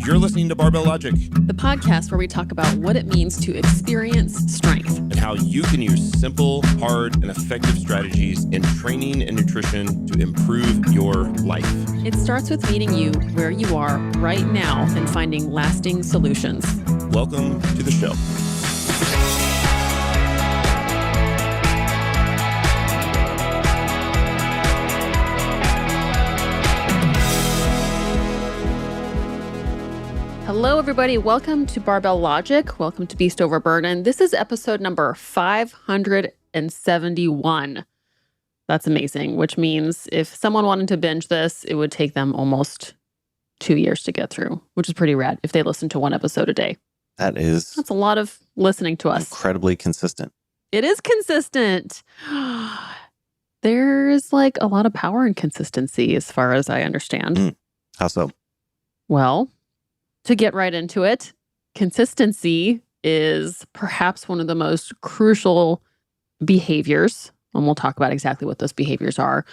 You're listening to Barbell Logic, the podcast where we talk about what it means to experience strength and how you can use simple, hard, and effective strategies in training and nutrition to improve your life. It starts with meeting you where you are right now and finding lasting solutions. Welcome to the show. Hello, everybody. Welcome to Barbell Logic. Welcome to Beast Over Burden. This is episode number 571. That's amazing, which means if someone wanted to binge this, it would take them almost 2 years to get through, which is pretty rad if they listen to one episode a day. That's a lot of listening to us. Incredibly consistent. It is consistent. There's like a lot of power in consistency as far as I understand. How so? Well, to get right into it, consistency is perhaps one of the most crucial behaviors, and we'll talk about exactly what those behaviors are.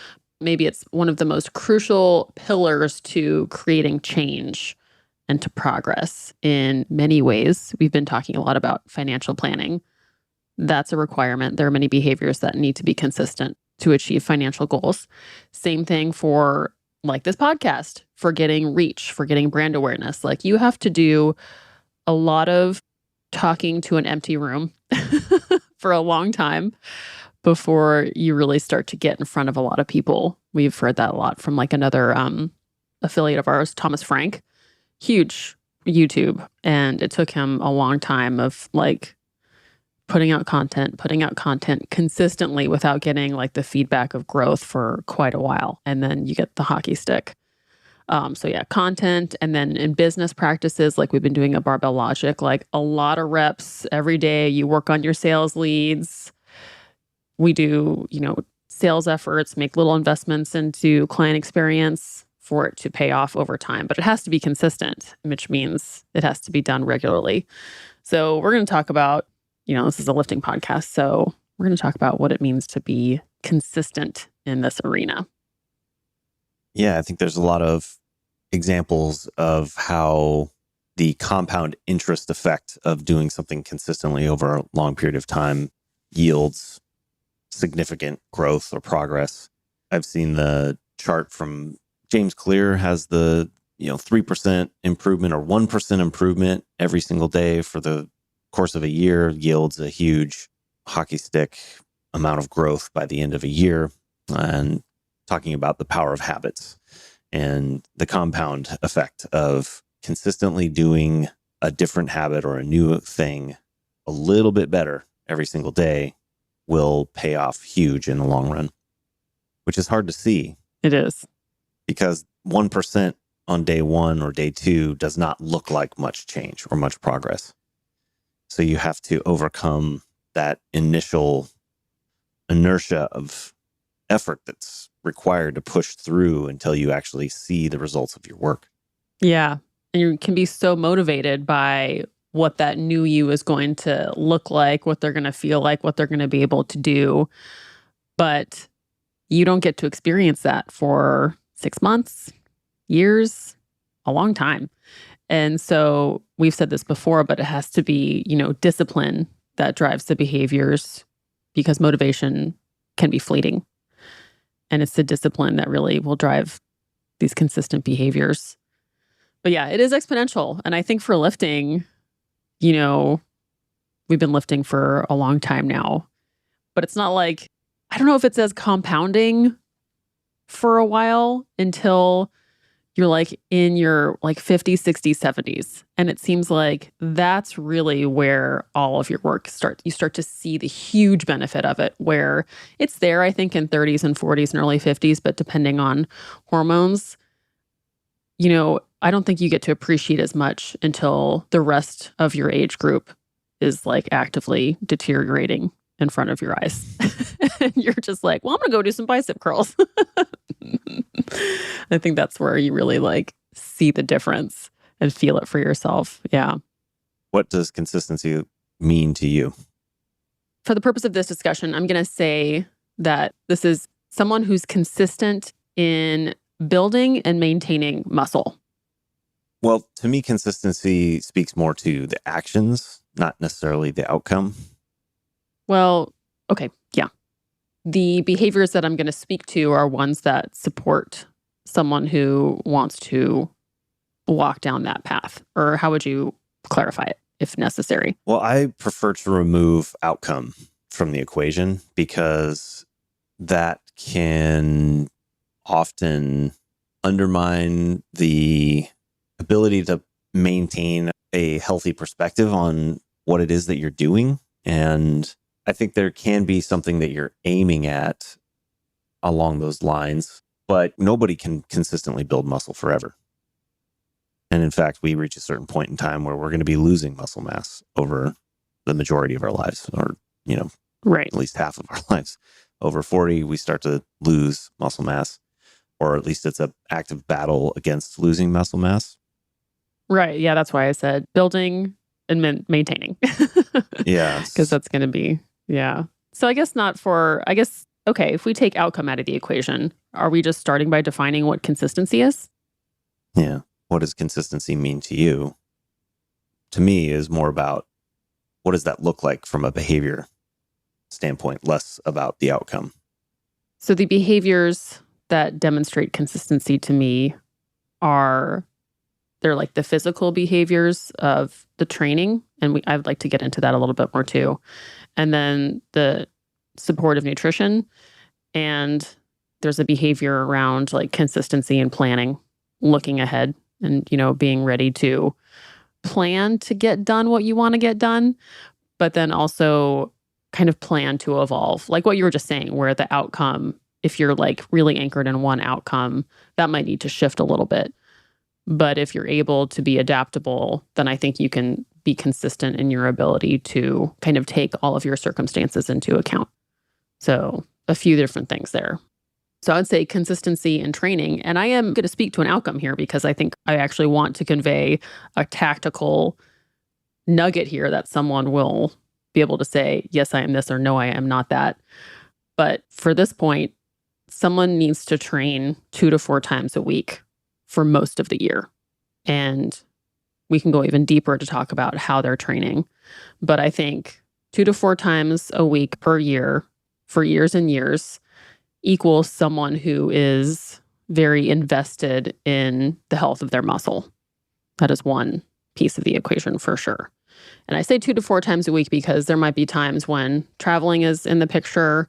Maybe it's one of the most crucial pillars to creating change and to progress in many ways. We've been talking a lot about financial planning. That's a requirement. There are many behaviors that need to be consistent to achieve financial goals. Same thing for like this podcast, for getting reach, for getting brand awareness. Like you have to do a lot of talking to an empty room for a long time before you really start to get in front of a lot of people. We've heard that a lot from like another affiliate of ours, Thomas Frank, huge YouTube. And it took him a long time of like putting out content consistently without getting like the feedback of growth for quite a while. And then you get the hockey stick. So yeah, content. And then in business practices, like we've been doing at Barbell Logic, like a lot of reps every day. You work on your sales leads. We do, sales efforts, make little investments into client experience for it to pay off over time. But it has to be consistent, which means it has to be done regularly. So we're going to talk about, this is a lifting podcast, so we're going to talk about what it means to be consistent in this arena. Yeah, I think there's a lot of examples of how the compound interest effect of doing something consistently over a long period of time yields significant growth or progress. I've seen the chart from James Clear has the 3% improvement or 1% improvement every single day for the course of a year yields a huge hockey stick amount of growth by the end of a year, and talking about the power of habits and the compound effect of consistently doing a different habit or a new thing a little bit better every single day will pay off huge in the long run, which is hard to see. It is. Because 1% on day one or day two does not look like much change or much progress. So you have to overcome that initial inertia of effort that's required to push through until you actually see the results of your work. Yeah. And you can be so motivated by what that new you is going to look like, what they're going to feel like, what they're going to be able to do. But you don't get to experience that for 6 months, years, a long time. And so we've said this before, but it has to be, discipline that drives the behaviors, because motivation can be fleeting. And it's the discipline that really will drive these consistent behaviors. But yeah, it is exponential. And I think for lifting, we've been lifting for a long time now, but it's not like, I don't know if it says compounding for a while until you're like in your like 50s, 60s, 70s. And it seems like that's really where all of your work starts. You start to see the huge benefit of it, where it's there, I think, in 30s and 40s and early 50s, but depending on hormones, I don't think you get to appreciate as much until the rest of your age group is like actively deteriorating in front of your eyes. And you're just like, well, I'm going to go do some bicep curls. I think that's where you really like see the difference and feel it for yourself. Yeah. What does consistency mean to you? For the purpose of this discussion, I'm going to say that this is someone who's consistent in building and maintaining muscle. Well, to me, consistency speaks more to the actions, not necessarily the outcome. Well, okay, yeah. The behaviors that I'm going to speak to are ones that support someone who wants to walk down that path. Or how would you clarify it if necessary? Well, I prefer to remove outcome from the equation because that can often undermine the ability to maintain a healthy perspective on what it is that you're doing. And I think there can be something that you're aiming at along those lines, but nobody can consistently build muscle forever. And in fact, we reach a certain point in time where we're going to be losing muscle mass over the majority of our lives, or, Right. at least half of our lives. Over 40, we start to lose muscle mass, or at least it's an active battle against losing muscle mass. Right. Yeah, that's why I said building and maintaining. Yeah. Because that's going to be, yeah. So I guess okay, if we take outcome out of the equation, are we just starting by defining what consistency is? Yeah. What does consistency mean to you? To me, is more about what does that look like from a behavior standpoint, less about the outcome. So the behaviors that demonstrate consistency to me they're like the physical behaviors of the training. And I would like to get into that a little bit more too. And then the supportive nutrition. And there's a behavior around like consistency and planning, looking ahead and, being ready to plan to get done what you want to get done, but then also kind of plan to evolve. Like what you were just saying, where the outcome, if you're like really anchored in one outcome, that might need to shift a little bit. But if you're able to be adaptable, then I think you can be consistent in your ability to kind of take all of your circumstances into account. So a few different things there. So I would say consistency in training. And I am going to speak to an outcome here because I think I actually want to convey a tactical nugget here that someone will be able to say, yes, I am this, or no, I am not that. But for this point, someone needs to train 2 to 4 times a week for most of the year. And we can go even deeper to talk about how they're training. But I think 2 to 4 times a week per year for years and years equals someone who is very invested in the health of their muscle. That is one piece of the equation for sure. And I say 2 to 4 times a week because there might be times when traveling is in the picture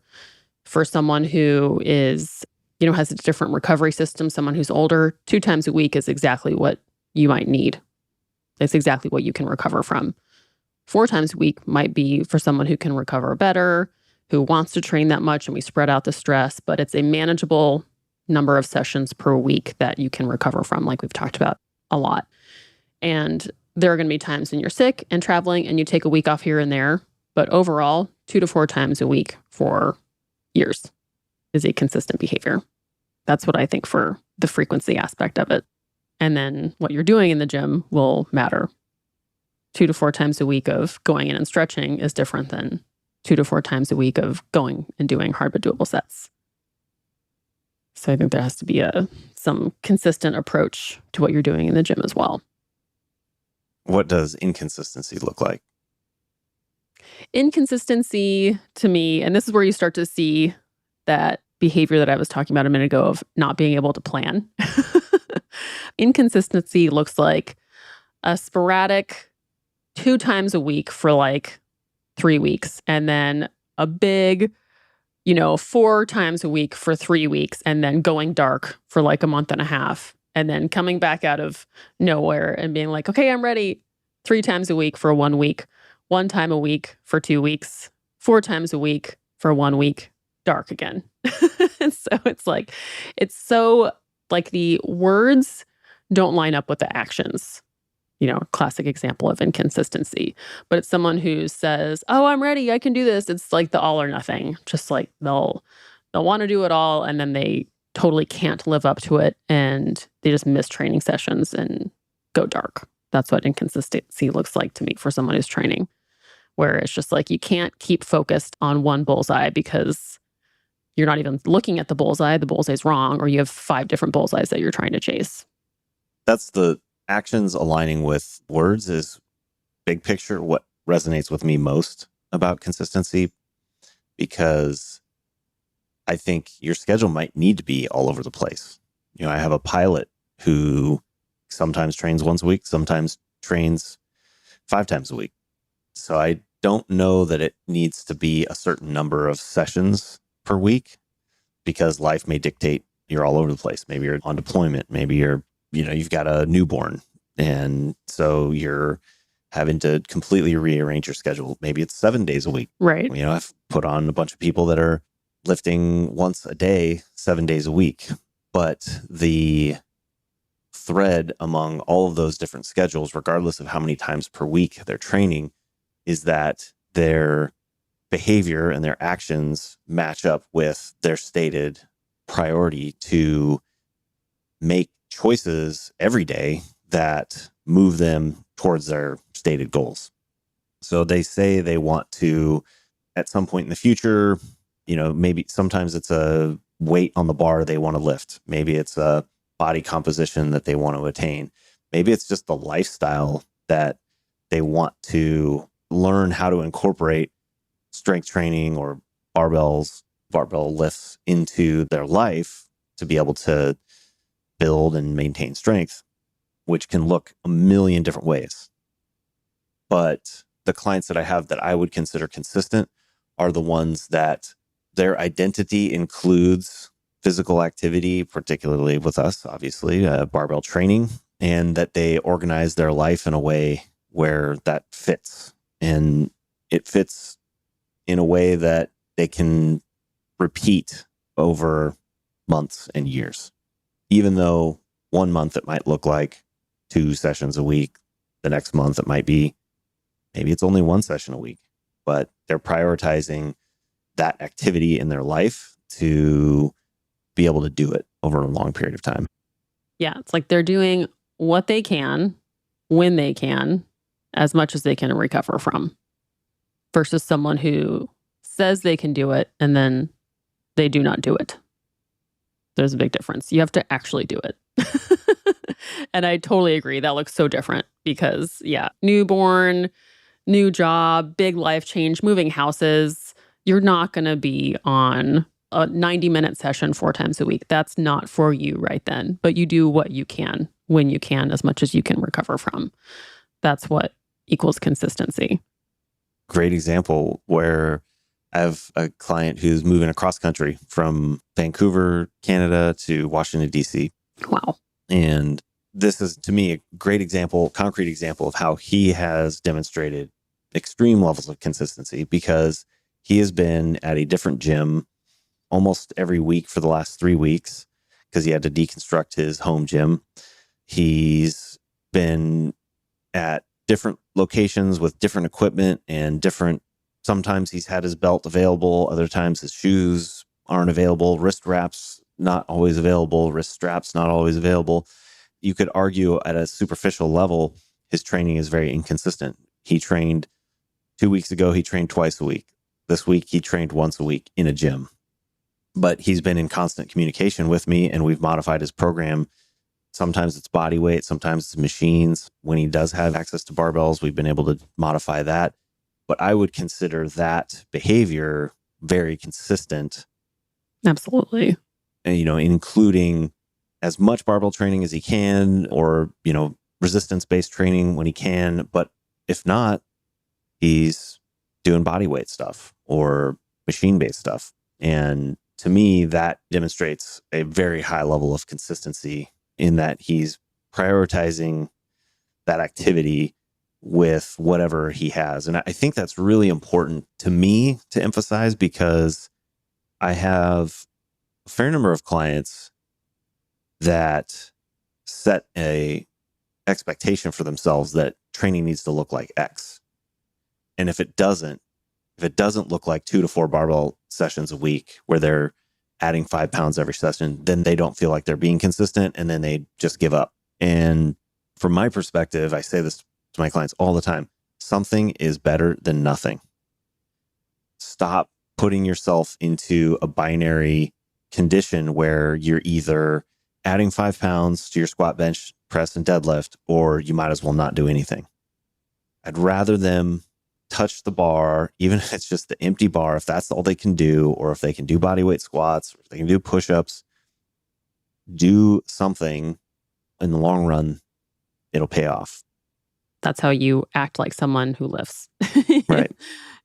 for someone who is, has a different recovery system, someone who's older. 2 times a week is exactly what you might need. It's exactly what you can recover from. 4 times a week might be for someone who can recover better, who wants to train that much, and we spread out the stress, but it's a manageable number of sessions per week that you can recover from, like we've talked about a lot. And there are going to be times when you're sick and traveling and you take a week off here and there, but overall, 2 to 4 times a week for years is a consistent behavior. That's what I think for the frequency aspect of it. And then what you're doing in the gym will matter. 2 to 4 times a week of going in and stretching is different than 2 to 4 times a week of going and doing hard but doable sets. So I think there has to be some consistent approach to what you're doing in the gym as well. What does inconsistency look like? Inconsistency to me, and this is where you start to see that behavior that I was talking about a minute ago of not being able to plan. Inconsistency looks like a sporadic 2 times a week for like 3 weeks, and then a big, 4 times a week for 3 weeks, and then going dark for like a month and a half, and then coming back out of nowhere and being like, okay, I'm ready 3 times a week for 1 week, 1 time a week for 2 weeks, 4 times a week for 1 week, dark again. And so it's so like the words don't line up with the actions. Classic example of inconsistency. But it's someone who says, oh, I'm ready, I can do this. It's like the all or nothing. Just like they'll want to do it all, and then they totally can't live up to it, and they just miss training sessions and go dark. That's what inconsistency looks like to me for someone who's training, where it's just like you can't keep focused on one bullseye because you're not even looking at the bullseye's wrong, or you have 5 different bullseyes that you're trying to chase. That's the actions aligning with words is big picture what resonates with me most about consistency, because I think your schedule might need to be all over the place. I have a pilot who sometimes trains once a week, sometimes trains 5 times a week. So I don't know that it needs to be a certain number of sessions per week, because life may dictate you're all over the place. Maybe you're on deployment. Maybe you've got a newborn. And so you're having to completely rearrange your schedule. Maybe it's 7 days a week. Right. I've put on a bunch of people that are lifting once a day, 7 days a week. But the thread among all of those different schedules, regardless of how many times per week they're training, is that their behavior and their actions match up with their stated priority to make choices every day that move them towards their stated goals. So they say they want to, at some point in the future, maybe sometimes it's a weight on the bar they want to lift. Maybe it's a body composition that they want to attain. Maybe it's just the lifestyle that they want to learn how to incorporate strength training or barbell lifts into their life to be able to build and maintain strength, which can look a million different ways. But the clients that I have that I would consider consistent are the ones that their identity includes physical activity, particularly with us, obviously, barbell training, and that they organize their life in a way where that fits. And it fits in a way that they can repeat over months and years. Even though 1 month it might look like 2 sessions a week, the next month it might be, maybe it's only 1 session a week, but they're prioritizing that activity in their life to be able to do it over a long period of time. Yeah, it's like they're doing what they can, when they can, as much as they can recover from, versus someone who says they can do it and then they do not do it. There's a big difference. You have to actually do it. And I totally agree. That looks so different because, newborn, new job, big life change, moving houses. You're not going to be on a 90-minute session 4 times a week. That's not for you right then. But you do what you can, when you can, as much as you can recover from. That's what equals consistency. Great example where I have a client who's moving across country from Vancouver, Canada to Washington, D.C. Wow. And this is, to me, a great example, concrete example of how he has demonstrated extreme levels of consistency, because he has been at a different gym almost every week for the last 3 weeks because he had to deconstruct his home gym. He's been at different locations with different equipment and sometimes he's had his belt available, other times his shoes aren't available, wrist wraps not always available, wrist straps not always available. You could argue at a superficial level, his training is very inconsistent. He trained 2 weeks ago, he trained twice a week. This week, he trained once a week in a gym. But he's been in constant communication with me, and we've modified his program. Sometimes it's body weight, sometimes it's machines. When he does have access to barbells, we've been able to modify that. But I would consider that behavior very consistent. Absolutely. And, including as much barbell training as he can, or, resistance-based training when he can. But if not, he's doing body weight stuff or machine-based stuff. And to me, that demonstrates a very high level of consistency in that he's prioritizing that activity with whatever he has. And I think that's really important to me to emphasize, because I have a fair number of clients that set a expectation for themselves that training needs to look like X. And if it doesn't look like 2 to 4 barbell sessions a week where they're adding 5 pounds every session, then they don't feel like they're being consistent, and then they just give up. And from my perspective, I say this to my clients all the time, something is better than nothing. Stop putting yourself into a binary condition where you're either adding 5 pounds to your squat bench press and deadlift, or you might as well not do anything. I'd rather them touch the bar, even if it's just the empty bar, if that's all they can do, or if they can do body weight squats, or if they can do push-ups, do something. In the long run, it'll pay off. That's how you act like someone who lifts. Right.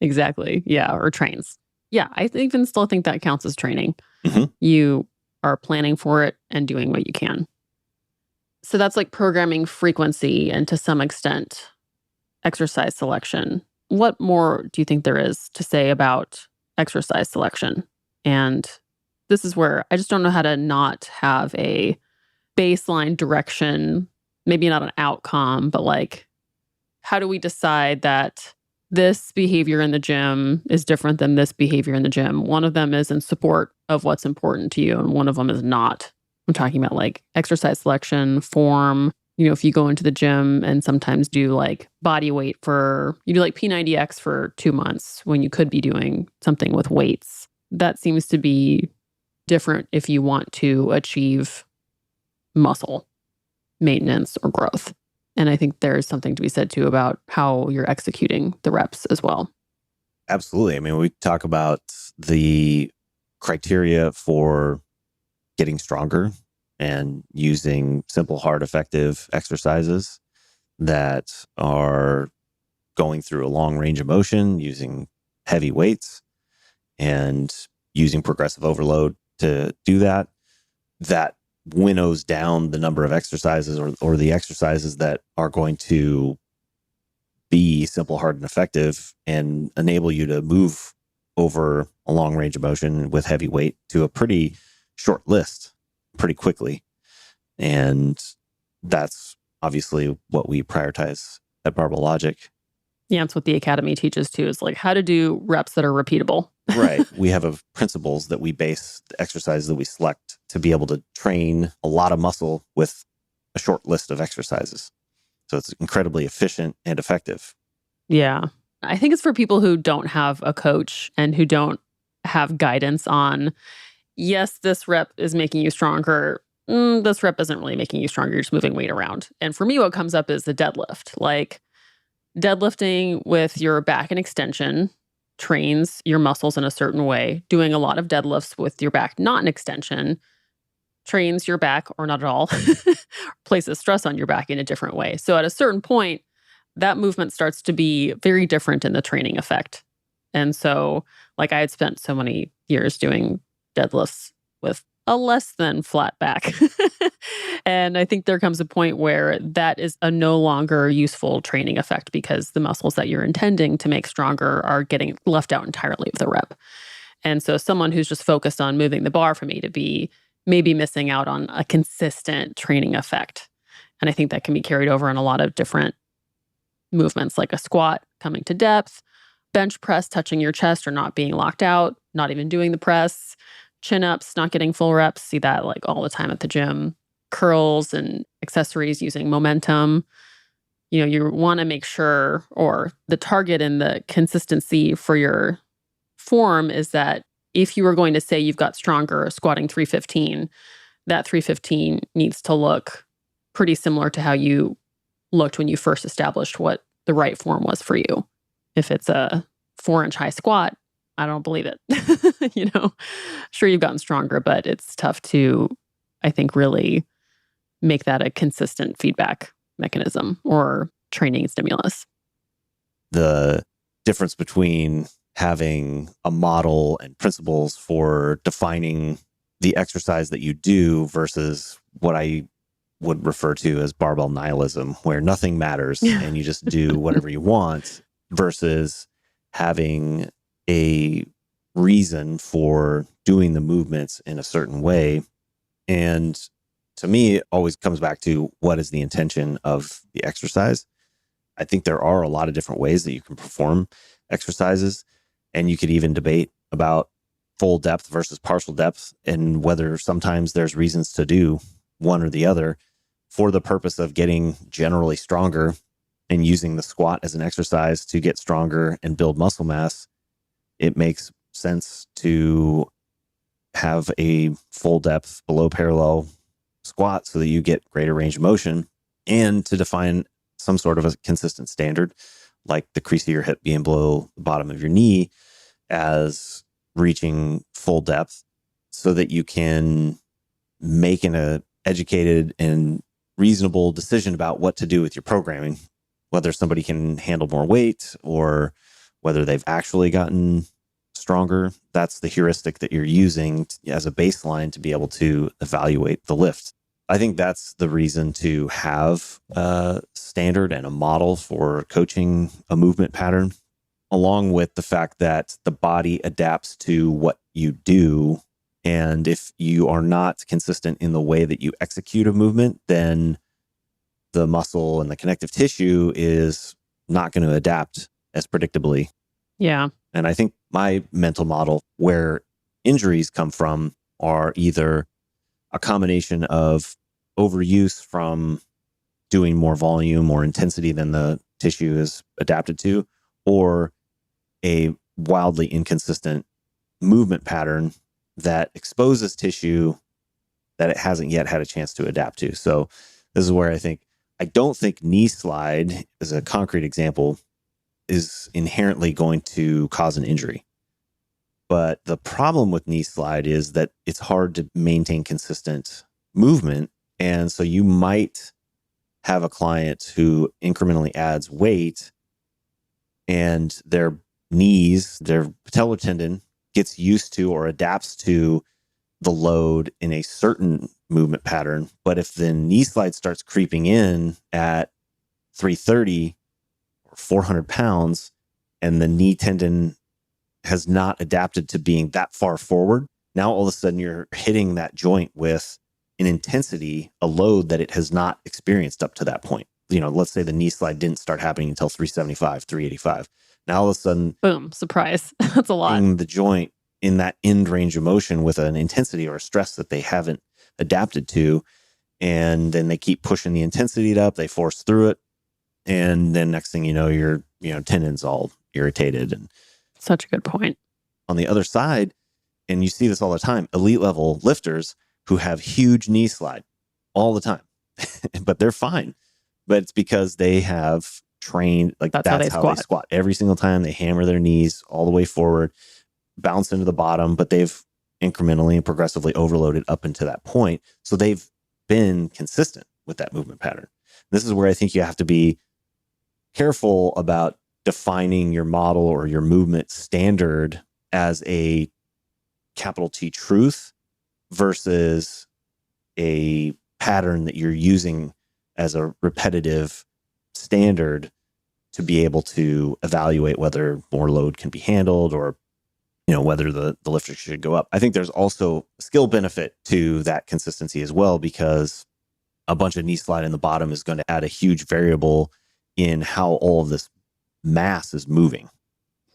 Exactly. Yeah. Or trains. Yeah. I even still think that counts as training. Mhm. You are planning for it and doing what you can. So that's like programming frequency and to some extent exercise selection. What more do you think there is to say about exercise selection? And this is where I just don't know how to not have a baseline direction, maybe not an outcome, but like, how do we decide that this behavior in the gym is different than this behavior in the gym? One of them is in support of what's important to you, and one of them is not. I'm talking about like exercise selection, form. If you go into the gym and sometimes do like body weight you do like P90X for 2 months when you could be doing something with weights. That seems to be different if you want to achieve muscle maintenance or growth. And I think there's something to be said too about how you're executing the reps as well. Absolutely. I mean, we talk about the criteria for getting stronger and using simple, hard, effective exercises that are going through a long range of motion, using heavy weights and using progressive overload to do that. That winnows down the number of exercises or the exercises that are going to be simple, hard, and effective and enable you to move over a long range of motion with heavy weight to a pretty short list pretty quickly. And that's obviously what we prioritize at Barbell Logic. Yeah, it's what the Academy teaches too, is like how to do reps that are repeatable. Right. We have principles that we base the exercises that we select to be able to train a lot of muscle with a short list of exercises. So it's incredibly efficient and effective. Yeah. I think it's for people who don't have a coach and who don't have guidance on, yes, this rep is making you stronger. This rep isn't really making you stronger. You're just moving weight around. And for me, what comes up is the deadlift. Like deadlifting with your back and extension trains your muscles in a certain way. Doing a lot of deadlifts with your back not an extension trains your back, or not at all, places stress on your back in a different way. So at a certain point, that movement starts to be very different in the training effect. And so, like, I had spent so many years doing deadlifts with a less than flat back. And I think there comes a point where that is a no longer useful training effect because the muscles that you're intending to make stronger are getting left out entirely of the rep. And so someone who's just focused on moving the bar from A to B may be missing out on a consistent training effect. And I think that can be carried over in a lot of different movements, like a squat coming to depth, bench press touching your chest or not being locked out, not even doing the press, chin-ups, not getting full reps. See that like all the time at the gym. Curls and accessories using momentum. You want to make sure, or the target and the consistency for your form is that if you were going to say you've got stronger squatting 315, that 315 needs to look pretty similar to how you looked when you first established what the right form was for you. If it's a 4-inch high squat, I don't believe it. Sure, you've gotten stronger, but it's tough to, I think, really make that a consistent feedback mechanism or training stimulus. The difference between having a model and principles for defining the exercise that you do versus what I would refer to as barbell nihilism, where nothing matters and you just do whatever you want, versus having a reason for doing the movements in a certain way. And to me, it always comes back to what is the intention of the exercise. I think there are a lot of different ways that you can perform exercises, and you could even debate about full depth versus partial depth and whether sometimes there's reasons to do one or the other for the purpose of getting generally stronger and using the squat as an exercise to get stronger and build muscle mass. It makes sense to have a full depth below parallel squat so that you get greater range of motion and to define some sort of a consistent standard, like the crease of your hip being below the bottom of your knee as reaching full depth, so that you can make an educated and reasonable decision about what to do with your programming, whether somebody can handle more weight or whether they've actually gotten stronger. That's the heuristic that you're using as a baseline to be able to evaluate the lift. I think that's the reason to have a standard and a model for coaching a movement pattern, along with the fact that the body adapts to what you do. And if you are not consistent in the way that you execute a movement, then the muscle and the connective tissue is not going to adapt as predictably. Yeah. And I think my mental model where injuries come from are either a combination of overuse from doing more volume or intensity than the tissue is adapted to, or a wildly inconsistent movement pattern that exposes tissue that it hasn't yet had a chance to adapt to. So this is where I don't think knee slide, as a concrete example, is inherently going to cause an injury. But the problem with knee slide is that it's hard to maintain consistent movement. And so you might have a client who incrementally adds weight and their knees, their patellar tendon gets used to or adapts to the load in a certain movement pattern. But if the knee slide starts creeping in at 330 or 400 pounds and the knee tendon has not adapted to being that far forward, now all of a sudden you're hitting that joint with an intensity, a load that it has not experienced up to that point. Let's say the knee slide didn't start happening until 375, 385. Now all of a sudden, boom, surprise. That's a lot. The joint in that end range of motion with an intensity or a stress that they haven't adapted to. And then they keep pushing the intensity up, they force through it. And then next thing you know, your tendons all irritated. And such a good point. On the other side, and you see this all the time, elite level lifters who have huge knee slide all the time, but they're fine. But it's because they have trained, like that's how they squat. Every single time they hammer their knees all the way forward, bounce into the bottom, but they've incrementally and progressively overloaded up into that point. So they've been consistent with that movement pattern. This is where I think you have to be careful about defining your model or your movement standard as a capital T truth versus a pattern that you're using as a repetitive standard to be able to evaluate whether more load can be handled or whether the lifter should go up. I think there's also skill benefit to that consistency as well, because a bunch of knee slide in the bottom is going to add a huge variable in how all of this mass is moving.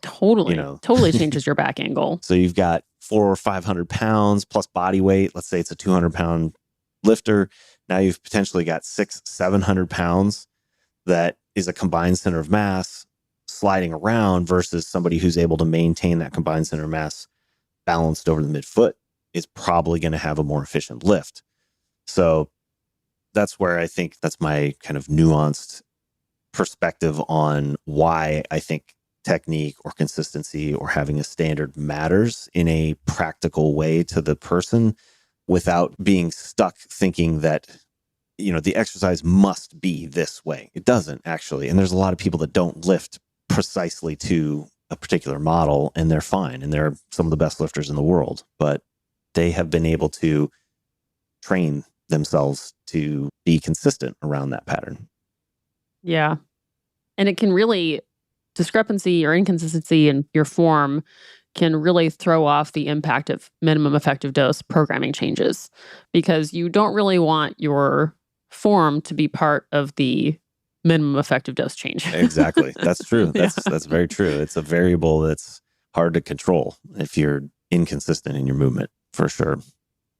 Totally. Totally changes your back angle. So you've got 400 or 500 pounds plus body weight. Let's say it's a 200-pound lifter. Now you've potentially got 600-700 pounds that is a combined center of mass sliding around versus somebody who's able to maintain that combined center of mass balanced over the midfoot is probably going to have a more efficient lift. So that's where I think that's my kind of nuanced perspective on why I think technique or consistency or having a standard matters in a practical way to the person without being stuck thinking that, the exercise must be this way. It doesn't actually. And there's a lot of people that don't lift precisely to a particular model and they're fine. And they're some of the best lifters in the world, but they have been able to train themselves to be consistent around that pattern. Yeah. And it can really, discrepancy or inconsistency in your form can really throw off the impact of minimum effective dose programming changes, because you don't really want your form to be part of the minimum effective dose change. Exactly. That's true. That's very true. It's a variable that's hard to control if you're inconsistent in your movement, for sure.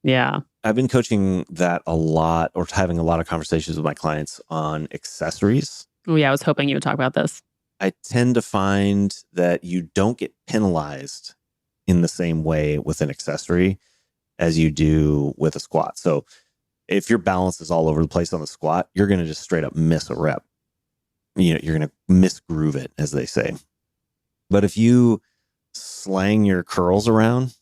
Yeah. I've been coaching that a lot, or having a lot of conversations with my clients on accessories. Oh yeah, I was hoping you would talk about this. I tend to find that you don't get penalized in the same way with an accessory as you do with a squat. So If your balance is all over the place on the squat, you're going to just straight up miss a rep. You're going to misgroove it, as they say. But if you slang your curls around,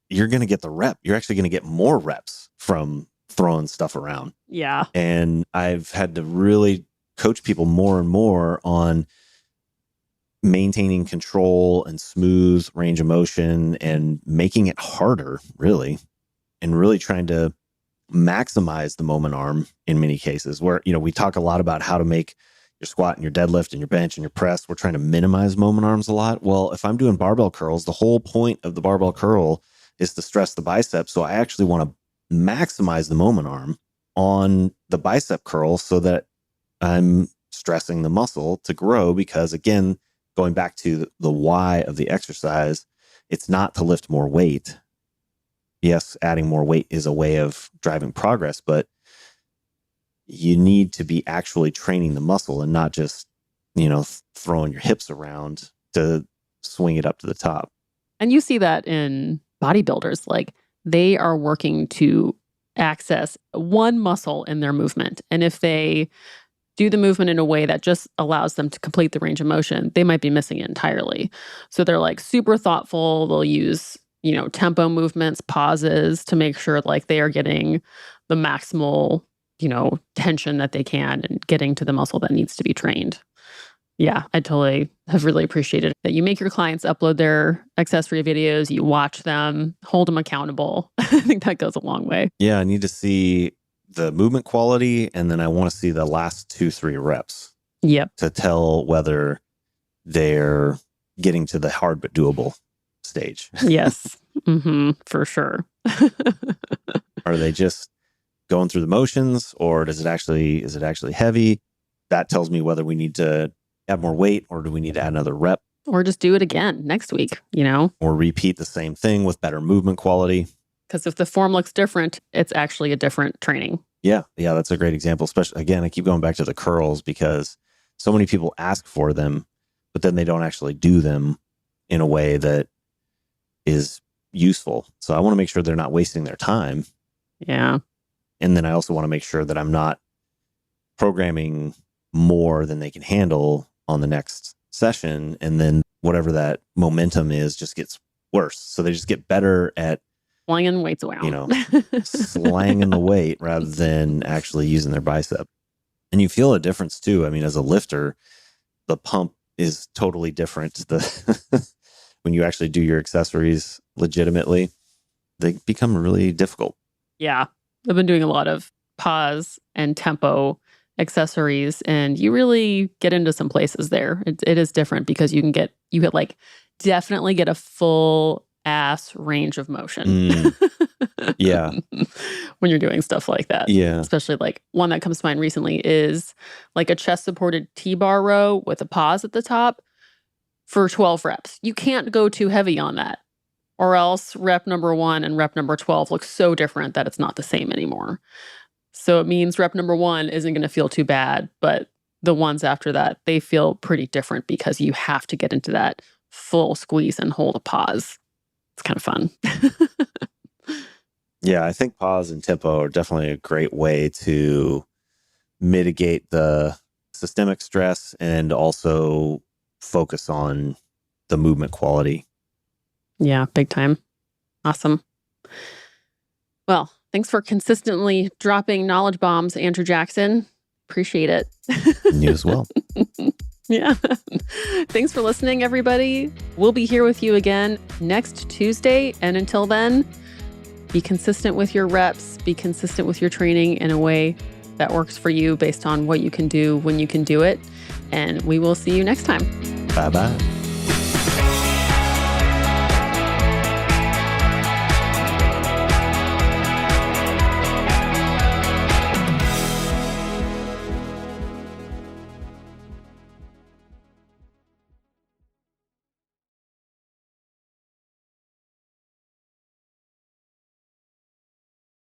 you're going to get the rep. You're actually going to get more reps from throwing stuff around. Yeah. And I've had to really coach people more and more on maintaining control and smooth range of motion and making it harder, really, and really trying to maximize the moment arm in many cases where, we talk a lot about how to make your squat and your deadlift and your bench and your press. We're trying to minimize moment arms a lot. Well, if I'm doing barbell curls, the whole point of the barbell curl is to stress the bicep. So I actually want to maximize the moment arm on the bicep curl so that I'm stressing the muscle to grow, because again, going back to the why of the exercise, it's not to lift more weight. Yes, adding more weight is a way of driving progress, but you need to be actually training the muscle and not just, throwing your hips around to swing it up to the top. And you see that in bodybuilders, like they are working to access one muscle in their movement. And if they do the movement in a way that just allows them to complete the range of motion, they might be missing it entirely. So they're like super thoughtful. They'll use, tempo movements, pauses to make sure like they are getting the maximal, tension that they can and getting to the muscle that needs to be trained. Yeah, I totally have really appreciated that you make your clients upload their accessory videos, you watch them, hold them accountable. I think that goes a long way. Yeah, I need to see the movement quality, and then I want to see the last 2-3 reps. Yep. To tell whether they're getting to the hard but doable stage. Yes, for sure. Are they just going through the motions, or is it actually heavy? That tells me whether we need to add more weight, or do we need to add another rep, or just do it again next week, or repeat the same thing with better movement quality. Because if the form looks different, it's actually a different training. Yeah, that's a great example. Especially, again, I keep going back to the curls because so many people ask for them, but then they don't actually do them in a way that is useful. So I want to make sure they're not wasting their time. Yeah. And then I also want to make sure that I'm not programming more than they can handle on the next session. And then whatever that momentum is just gets worse. So they just get better at slinging weights around, slanging the weight rather than actually using their bicep. And you feel a difference too. I mean, as a lifter, the pump is totally different. When you actually do your accessories legitimately, they become really difficult. Yeah. I've been doing a lot of pause and tempo accessories, and you really get into some places there. It is different because you get like definitely get a full ass range of motion. Yeah. When you're doing stuff like that. Yeah. Especially like one that comes to mind recently is like a chest supported T-bar row with a pause at the top for 12 reps. You can't go too heavy on that, or else rep number 1 and rep number 12 look so different that it's not the same anymore. So it means rep number 1 isn't going to feel too bad, but the ones after that, they feel pretty different because you have to get into that full squeeze and hold a pause. It's kind of fun. Yeah, I think pause and tempo are definitely a great way to mitigate the systemic stress and also focus on the movement quality. Yeah, big time. Awesome. Well, thanks for consistently dropping knowledge bombs, Andrew Jackson. Appreciate it. You as well. Yeah. Thanks for listening, everybody. We'll be here with you again next Tuesday. And until then, be consistent with your reps, be consistent with your training in a way that works for you based on what you can do when you can do it. And we will see you next time. Bye-bye.